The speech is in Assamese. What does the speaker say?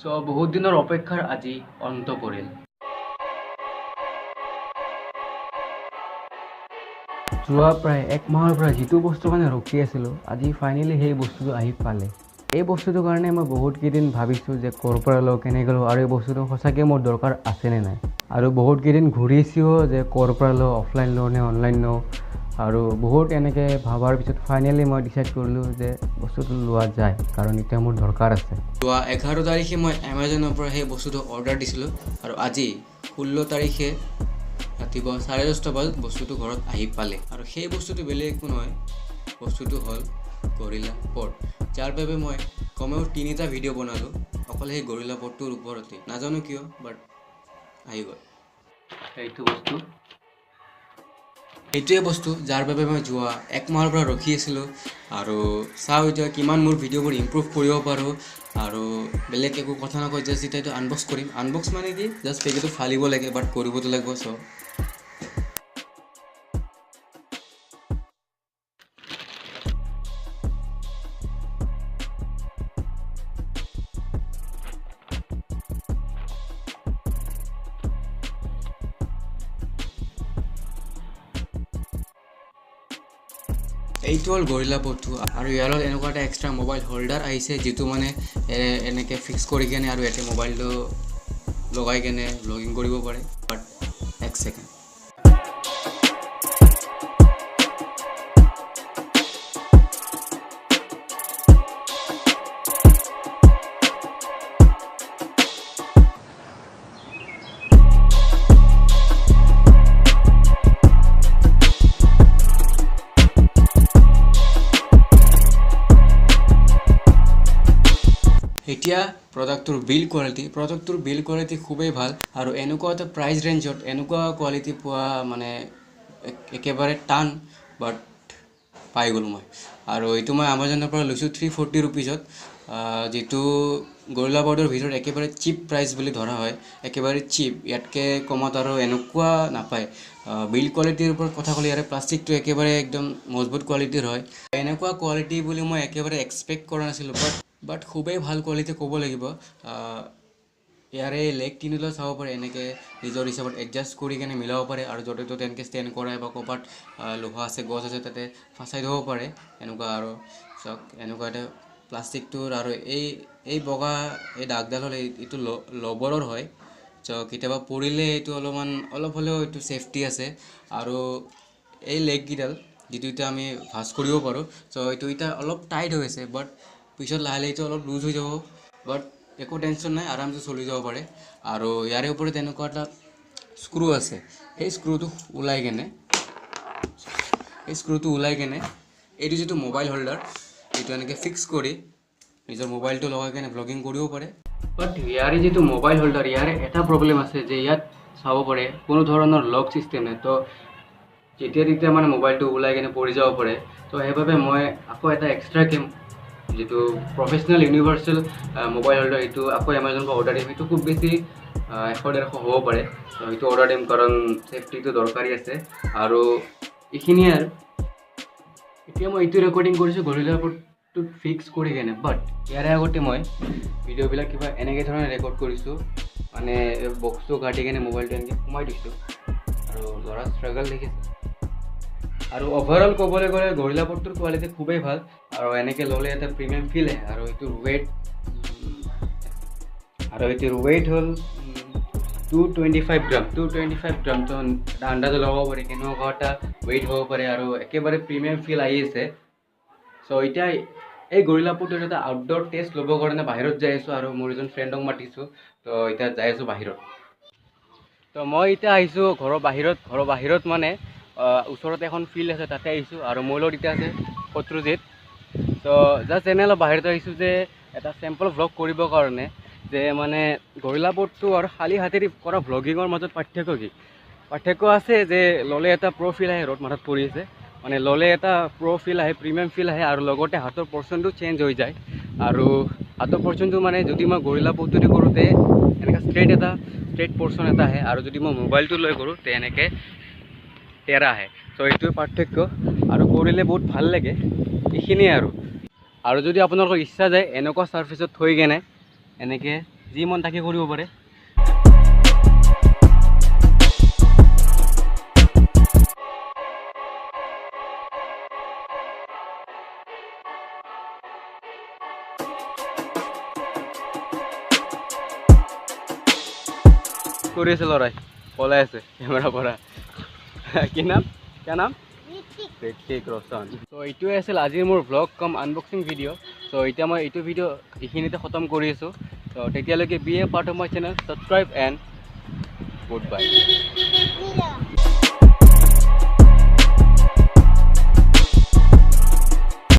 চ' বহুত দিনৰ অপেক্ষাৰ আজি অন্ত পৰিল। যোৱা প্ৰায় এক মাহৰ পৰা যিটো বস্তু মানে ৰখি আছিলোঁ, আজি ফাইনেলি সেই বস্তুটো আহি পালে। এই বস্তুটোৰ কাৰণে মই বহুত কেইদিন ভাবিছোঁ যে ক'ৰ পৰা লওঁ, কেনেকৈ লওঁ, আৰু এই বস্তুটো সঁচাকৈ মোৰ দৰকাৰ আছেনে নাই। আৰু বহুত কেইদিন ঘূৰিছোও যে ক'ৰ পৰা লওঁ, অফলাইন লওঁ নে অনলাইন লওঁ। আৰু বহুত এনেকৈ ভাবাৰ পিছত ফাইনেলি মই ডিচাইড কৰিলোঁ যে বস্তুটো লোৱা যায়, কাৰণ এতিয়া মোৰ দৰকাৰ আছে। যোৱা 11 তাৰিখে মই এমাজনৰ পৰা সেই বস্তুটো অৰ্ডাৰ দিছিলোঁ, আৰু আজি 16 তাৰিখে ৰাতিপুৱা 10:30 বজাত বস্তুটো ঘৰত আহি পালে। আৰু সেই বস্তুটো বেলেগ একো নহয়, বস্তুটো হ'ল গৰিলা পড, যাৰ বাবে মই কমেও 3টা ভিডিঅ' বনালোঁ অকল সেই গৰিলা পডটোৰ ওপৰতে। নাজানো কিয়, বাট আহি গ'ল। এইটোৱে বস্তু যাৰ বাবে মই যোৱা এক মাহৰ পৰা ৰখি আছিলোঁ, আৰু চাওঁ এতিয়া কিমান মোৰ ভিডিঅ'বোৰ ইম্প্ৰুভ কৰিব পাৰোঁ। আৰু বেলেগ একো কথা নকয়, জাষ্ট এতিয়া এইটো আনবক্স কৰিম। আনবক্স মানে কি, জাষ্ট পেকেটটো ফালিব লাগে, বাট কৰিবতো লাগিব। চ' এইটো হ'ল গৰিলা পডটো, আৰু ইয়াৰ লগত এনেকুৱা এটা এক্সট্ৰা মোবাইল হোল্ডাৰ আহিছে, যিটো মানে এনেকৈ ফিক্স কৰি কেনে আৰু ইয়াতে মোবাইলটো লগাই কেনে ব্লগিং কৰিব পাৰে। বাট এক ছেকেণ্ড, এতিয়া প্ৰডাক্টটোৰ বিল্ড কোৱালিটি খুবেই ভাল। আৰু এনেকুৱা এটা প্ৰাইচ ৰেঞ্জত এনেকুৱা কোৱালিটি পোৱা মানে একেবাৰে টান, বাট পাই গ'লোঁ মই। আৰু এইটো মই আমাজনৰ পৰা লৈছোঁ 340 ৰুপিজত, যিটো গৰিলা পডৰ ভিতৰত একেবাৰে চিপ প্ৰাইচ বুলি ধৰা হয়, একেবাৰে চিপ। ইয়াতকৈ কমত আৰু এনেকুৱা নাপায়। বিল্ড কোৱালিটিৰ ওপৰত কথা ক'লে, ইয়াৰে প্লাষ্টিকটো একেবাৰে একদম মজবুত কোৱালিটিৰ হয়। এনেকুৱা কোৱালিটি বুলি মই একেবাৰে এক্সপেক্ট কৰা নাছিলোঁ, বাট খুবেই ভাল কোৱালিটি ক'ব লাগিব। ইয়াৰে লেগ তিনিটা চাব পাৰে, এনেকৈ নিজৰ হিচাপত এডজাষ্ট কৰি কেনে মিলাব পাৰে, আৰু য'তে ত'তে এনেকৈ ষ্টেণ্ড কৰাই বা ক'ৰবাত লোহা আছে, গছ আছে, তাতে ফাঁচাই থ'ব পাৰে। এনেকুৱা আৰু চাওক, এনেকুৱা এটা প্লাষ্টিকটোৰ, আৰু এই বগা এই দাগডাল হ'ল এইটো লবৰৰ হয়। চ' কেতিয়াবা পৰিলে এইটো অলপ হ'লেও এইটো ছেফটি আছে। আৰু এই লেগকেইডাল যিটো এতিয়া আমি ভাঁজ কৰিব পাৰোঁ, চ' এইটো এতিয়া অলপ টাইট হৈ আছে, বাট পিছত লাহে লাহে এইটো অলপ লুজ হৈ যাব। বাট একো টেনশ্যন নাই, আৰামছে চলি যাব পাৰে। আৰু ইয়াৰে ওপৰত এনেকুৱা এটা স্ক্ৰু আছে, সেই স্ক্ৰুটো ওলাই কেনে এইটো যিটো মোবাইল হোল্ডাৰ, এইটো এনেকৈ ফিক্স কৰি নিজৰ মোবাইলটো লগাই কেনে ব্লগিং কৰিব পাৰে। বাট ইয়াৰে যিটো মোবাইল হোল্ডাৰ, ইয়াৰে এটা প্ৰব্লেম আছে যে ইয়াত চাব পাৰে কোনো ধৰণৰ লক ছিষ্টেম নাই। তো যেতিয়া তেতিয়া মানে মোবাইলটো ওলাই কেনে পৰি যাব পাৰে। তো সেইবাবে মই আকৌ এটা এক্সট্ৰাকৈ যিটো প্ৰফেচনেল ইউনিভাৰ্চেল মোবাইল হোল্ডাৰ, এইটো আকৌ এমাজনৰ পৰা অৰ্ডাৰ দিম। সেইটো খুব বেছি 100-150 হ'ব পাৰে। তো সেইটো অৰ্ডাৰ দিম, কাৰণ ছেফটিটো দৰকাৰী আছে। আৰু এইখিনিয়ে আৰু এতিয়া মই এইটো ৰেকৰ্ডিং কৰিছোঁ গৰিলা পডটোত ফিক্স কৰি কেনে। বাট ইয়াৰে আগতে মই ভিডিঅ'বিলাক কিবা এনেকৈ ধৰণে ৰেকৰ্ড কৰিছোঁ, মানে বক্সটো কাটি কেনে মোবাইলটো এনেকৈ সোমাই দিছোঁ, আৰু ল'ৰা ষ্ট্ৰাগল দেখিছে। আৰু অভাৰঅল ক'বলৈ গ'লে গৰিলা পডটোৰ কোৱালিটি খুবেই ভাল, আৰু এনেকৈ ল'লে এটা প্ৰিমিয়াম ফিল আহে। আৰু এইটোৰ ৱেইট হ'ল 225 গ্ৰাম। 225 গ্ৰাম, তো এটা আন্দাজ ল'ব পাৰি কেনেকুৱা এটা ৱেইট হ'ব পাৰে, আৰু একেবাৰে প্ৰিমিয়াম ফিল আহি আছে। চ' এতিয়া এই গৰিলা পডটোৰ এটা আউটডোৰ টেষ্ট ল'বৰ কাৰণে বাহিৰত যাই আছোঁ, আৰু মোৰ এজন ফ্ৰেণ্ডক মাতিছোঁ। তো এতিয়া যাই আছোঁ বাহিৰত। তো মই এতিয়া আহিছোঁ ঘৰৰ বাহিৰত মানে ওচৰতে এখন ফিল্ড আছে, তাতে আহিছোঁ। আৰু মোৰ লগত এতিয়া আছে শত্ৰুজিত। তো জাষ্ট এনে অলপ বাহিৰত আহিছোঁ যে এটা চেম্পল ভ্লগ কৰিবৰ কাৰণে, যে মানে গৰিলা পডটো আৰু খালী হাতেৰে কৰা ভ্লগিঙৰ মাজত পাৰ্থক্য কি। পাৰ্থক্য আছে যে ল'লে এটা প্ৰ' ফিল আহে, ৰ'দ মাথাত পৰি আছে, মানে ল'লে এটা প্ৰ' ফিল আহে, প্ৰিমিয়াম ফিল আহে, আৰু লগতে হাতৰ পৰ্চনটো চেঞ্জ হৈ যায়। আৰু হাতৰ পৰ্চনটো মানে যদি মই গৰিলা পডটোদি কৰোঁতে এনেকৈ ষ্ট্ৰেইট পৰ্চন এটা আহে, আৰু যদি মই মোবাইলটো লৈ কৰোঁ তে এনেকৈ তেৰা আহে। চ' এইটোৱে পাৰ্থক্য, আৰু কৰিলে বহুত ভাল লাগে। এইখিনিয়ে আৰু যদি আপোনালোকৰ ইচ্ছা যায় এনেকুৱা ছাৰ্ফেচত থৈ কেনে এনেকৈ যি মন তাকে কৰিব পাৰে। কৰি আছে ল'ৰাই, পলাই আছে কেমেৰাৰ পৰা। কি নাম? क्या नाम? ঋত্বিক ৰোশন। চ' এইটোৱে আছিল আজিৰ মোৰ ব্লগ কম আনবক্সিং ভিডিঅ'। চ' এতিয়া মই এইটো ভিডিঅ' এইখিনিতে খতম কৰি আছোঁ। চ' তেতিয়ালৈকে be a part of my channel, subscribe and good by.